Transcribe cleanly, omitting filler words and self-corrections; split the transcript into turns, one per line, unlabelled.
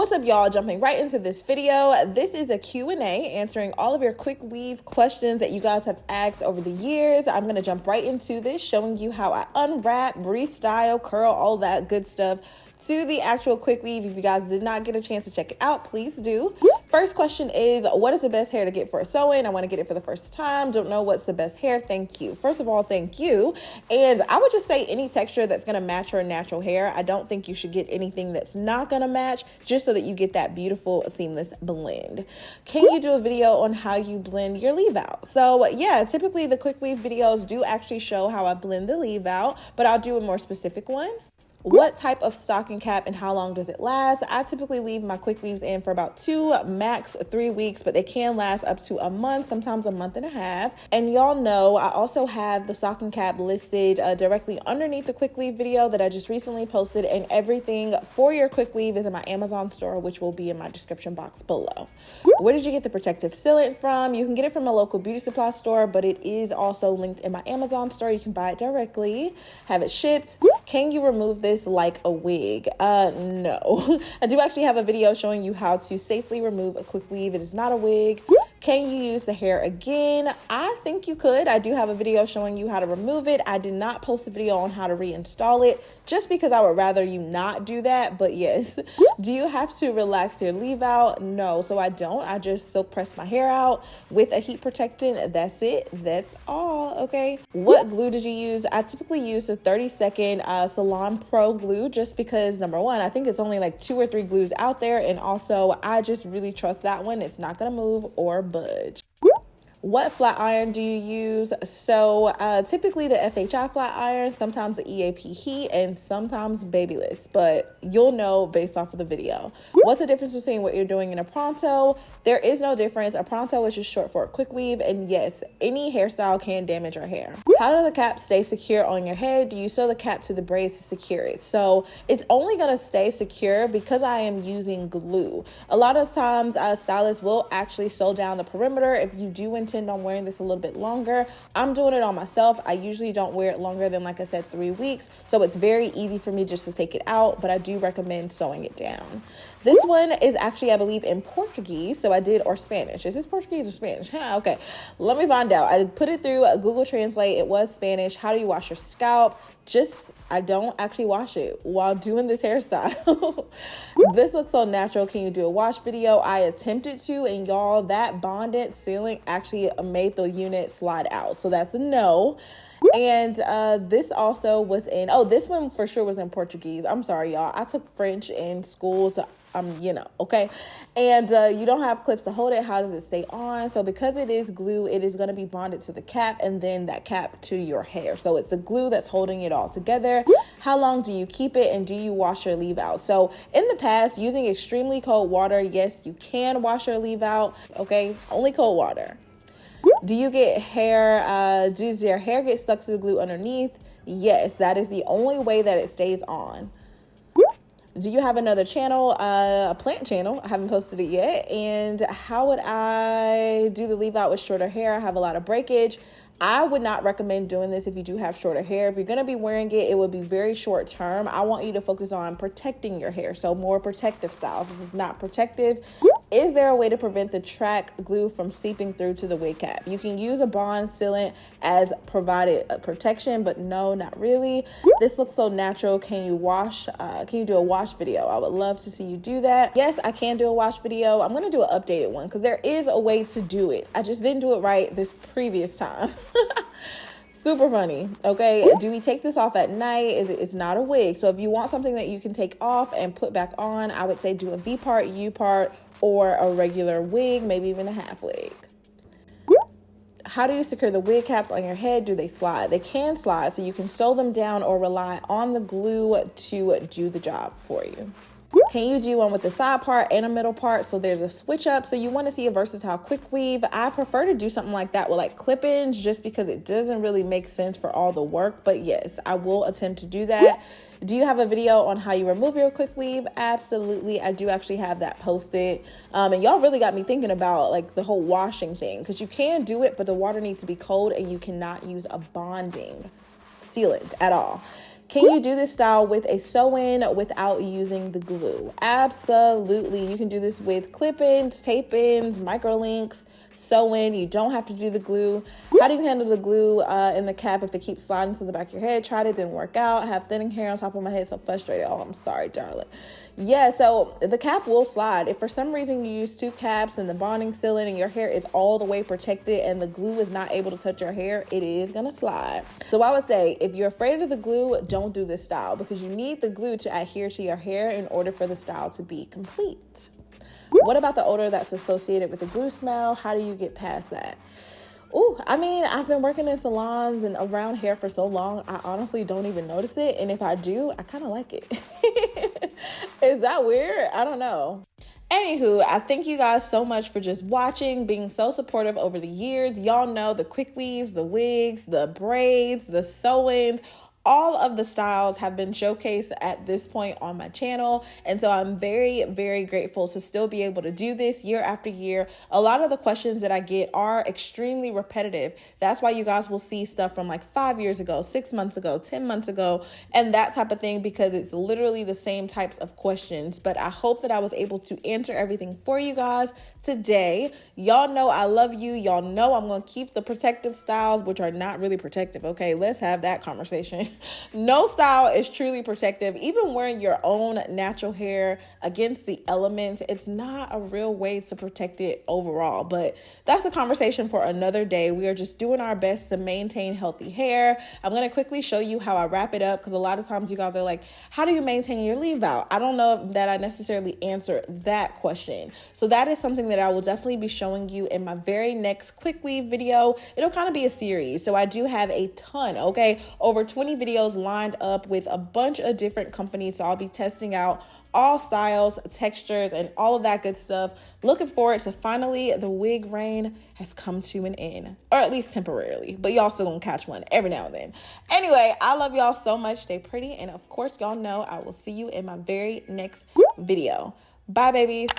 What's up, y'all? Jumping right into this video. This is a Q&A answering all of your quick weave questions that you guys have asked over the years. I'm going to jump right into this, showing you how I unwrap, restyle, curl, all that good stuff to the actual quick weave. If you guys did not get a chance to check it out, please do. First question is, what is the best hair to get for a sew-in? I want to get it for the first time. Don't know what's the best hair. Thank you. First of all, thank you. And I would just say any texture that's going to match your natural hair. I don't think you should get anything that's not going to match, just so that you get that beautiful seamless blend. Can you do a video on how you blend your leave out? So yeah, typically the quick weave videos do actually show how I blend the leave out, but I'll do a more specific one. What type of stocking cap and how long does it last? I typically leave my quick weaves in for about 2, max 3 weeks, but they can last up to a month, sometimes a month and a half. And y'all know I also have the stocking cap listed directly underneath the quick weave video that I just recently posted, and everything for your quick weave is in my Amazon store, which will be in my description box below. Where did you get the protective sealant from? You can get it from a local beauty supply store, but it is also linked in my Amazon store. You can buy it directly, have it shipped. Can you remove this like a wig? No. I do actually have a video showing you how to safely remove a quick weave. It is not a wig. Can you use the hair again? I think you could. I do have a video showing you how to remove it. I did not post a video on how to reinstall it, just because I would rather you not do that. But yes. Do you have to relax your leave out? No. So I don't. I just silk press my hair out with a heat protectant. That's it. That's all. Okay. What glue did you use? I typically use a 30-second Salon Pro glue, just because number one, I think it's only like 2 or 3 glues out there, and also I just really trust that one. It's not gonna move or budge. What flat iron do you use? So typically the FHI flat iron, sometimes the EAP heat, and sometimes babyless, but you'll know based off of the video. What's the difference between what you're doing in a pronto? There is no difference. A pronto is just short for a quick weave, and yes, any hairstyle can damage your hair. How do the caps stay secure on your head? Do you sew the cap to the braids to secure it? So it's only gonna stay secure because I am using glue. A lot of times stylists will actually sew down the perimeter if you do intend on wearing this a little bit longer. I'm doing it on myself. I usually don't wear it longer than, like I said, 3 weeks. So it's very easy for me just to take it out, but I do recommend sewing it down. This one is actually, I believe, in Portuguese. So I did, or Spanish. Is this Portuguese or Spanish? Okay, let me find out. I put it through Google Translate. It was Spanish. How do you wash your scalp? I don't actually wash it while doing this hairstyle. This looks so natural. Can you do a wash video? I attempted to, and y'all, that bonded sealing actually made the unit slide out. So that's a no. And this also was in, this one for sure was in Portuguese. I'm sorry, y'all. I took French in school, so okay. And you don't have clips to hold it. How does it stay on? So because it is glue, it is going to be bonded to the cap, and then that cap to your hair. So it's the glue that's holding it all together. How long do you keep it, and do you wash your leave out? So in the past, using extremely cold water, yes, you can wash your leave out. Okay, only cold water. Do you get hair, does your hair get stuck to the glue underneath? Yes, that is the only way that it stays on. Do you have another channel, a plant channel? I haven't posted it yet. And how would I do the leave out with shorter hair? I have a lot of breakage. I would not recommend doing this if you do have shorter hair. If you're going to be wearing it, it would be very short term. I want you to focus on protecting your hair. So more protective styles. This is not protective. Is there a way to prevent the track glue from seeping through to the wig cap? You can use a bond sealant as provided protection, but no, not really. This looks so natural. Can you do a wash video? I would love to see you do that. Yes, I can do a wash video. I'm going to do an updated one because there is a way to do it. I just didn't do it right this previous time. Super funny. Okay, do we take this off at night? It's not a wig. So if you want something that you can take off and put back on, I would say do a V part, U part, or a regular wig, maybe even a half wig. How do you secure the wig caps on your head? Do they slide? They can slide, so you can sew them down or rely on the glue to do the job for you. Can you do one with the side part and a middle part? So there's a switch up. So you want to see a versatile quick weave. I prefer to do something like that with like clip-ins, just because it doesn't really make sense for all the work. But yes, I will attempt to do that. Do you have a video on how you remove your quick weave? Absolutely. I do actually have that posted. And y'all really got me thinking about like the whole washing thing, because you can do it, but the water needs to be cold, and you cannot use a bonding sealant at all. Can you do this style with a sew-in without using the glue? Absolutely. You can do this with clip-ins, tape-ins, microlinks, sew-in. You don't have to do the glue. How do you handle the glue in the cap if it keeps sliding to the back of your head? Tried it, didn't work out. Have thinning hair on top of my head, so frustrated. Oh, I'm sorry, darling. Yeah, so the cap will slide. If for some reason you use 2 caps and the bonding sealant and your hair is all the way protected and the glue is not able to touch your hair, it is gonna slide. So I would say if you're afraid of the glue, don't do this style because you need the glue to adhere to your hair in order for the style to be complete. What about the odor that's associated with the glue smell? How do you get past that? Ooh, I mean, I've been working in salons and around hair for so long, I honestly don't even notice it. And if I do, I kind of like it. Is that weird? I don't know. Anywho, I thank you guys so much for just watching, being so supportive over the years. Y'all know the quick weaves, the wigs, the braids, the sew-ins, all of the styles have been showcased at this point on my channel. And so I'm very, very grateful to still be able to do this year after year. A lot of the questions that I get are extremely repetitive. That's why you guys will see stuff from like 5 years ago, 6 months ago, 10 months ago, and that type of thing, because it's literally the same types of questions. But I hope that I was able to answer everything for you guys today. Y'all know I love you. Y'all know I'm going to keep the protective styles, which are not really protective. Okay, let's have that conversation. No style is truly protective. Even wearing your own natural hair against the elements, it's not a real way to protect it overall. But that's a conversation for another day. We are just doing our best to maintain healthy hair. I'm going to quickly show you how I wrap it up, because a lot of times you guys are like, how do you maintain your leave out? I don't know that I necessarily answer that question. So that is something that I will definitely be showing you in my very next quick weave video. It'll kind of be a series. So I do have a ton, okay, over 20 videos lined up with a bunch of different companies. So I'll be testing out all styles, textures, and all of that good stuff. Looking forward to finally the wig reign has come to an end, or at least temporarily, but y'all still gonna catch one every now and then. Anyway, I love y'all so much. Stay pretty. And of course, y'all know I will see you in my very next video. Bye, babies.